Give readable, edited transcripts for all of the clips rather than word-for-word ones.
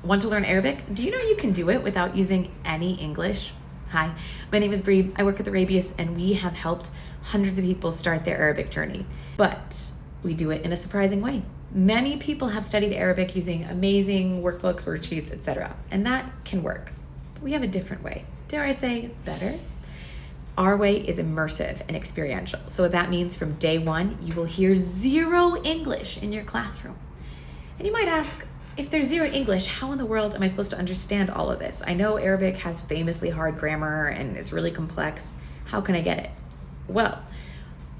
Want to learn Arabic? Do you know you can do it without using any English? Hi, my name is Bree. I work at Arabius and we have helped hundreds of people start their Arabic journey. But we do it in a surprising way. Many people have studied Arabic using amazing workbooks, worksheets, etc. And that can work. But we have a different way. Dare I say, better? Our way is immersive and experiential. So that means from day one, you will hear zero English in your classroom. And you might ask, if there's zero English, how in the world am I supposed to understand all of this? I know Arabic has famously hard grammar and it's really complex. How can I get it? Well,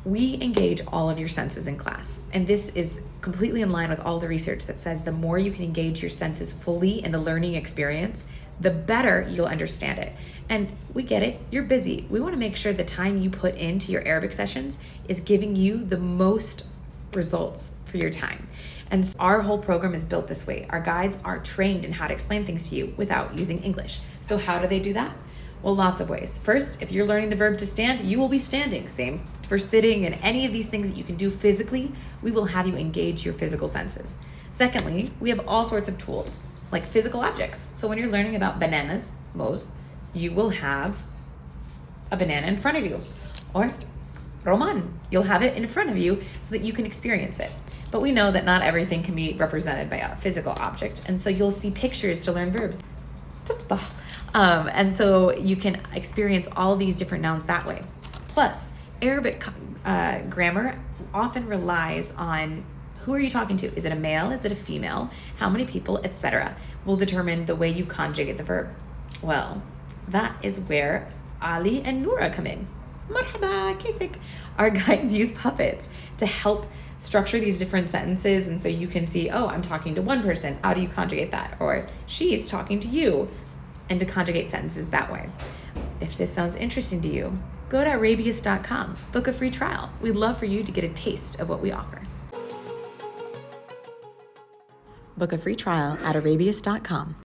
we engage all of your senses in class. And this is completely in line with all the research that says the more you can engage your senses fully in the learning experience, the better you'll understand it. And we get it, you're busy. We want to make sure the time you put into your Arabic sessions is giving you the most results for your time. And so our whole program is built this way. Our guides are trained in how to explain things to you without using English. So how do they do that? Well, lots of ways. First, if you're learning the verb to stand, you will be standing. Same for sitting and any of these things that you can do physically, we will have you engage your physical senses. Secondly, we have all sorts of tools, like physical objects. So when you're learning about bananas, you will have a banana in front of you. Or Roman, you'll have it in front of you so that you can experience it. But we know that not everything can be represented by a physical object. And so you'll see pictures to learn verbs. And so you can experience all these different nouns that way. Plus, Arabic grammar often relies on who are you talking to? Is it a male? Is it a female? How many people, etc. will determine the way you conjugate the verb. Well, that is where Ali and Noura come in. Marhaba, kayfik. Our guides use puppets to help structure these different sentences, and so you can see, oh, I'm talking to one person. How do you conjugate that? Or she's talking to you, and to conjugate sentences that way. If this sounds interesting to you, go to Arabius.com, book a free trial. We'd love for you to get a taste of what we offer. Book a free trial at Arabius.com.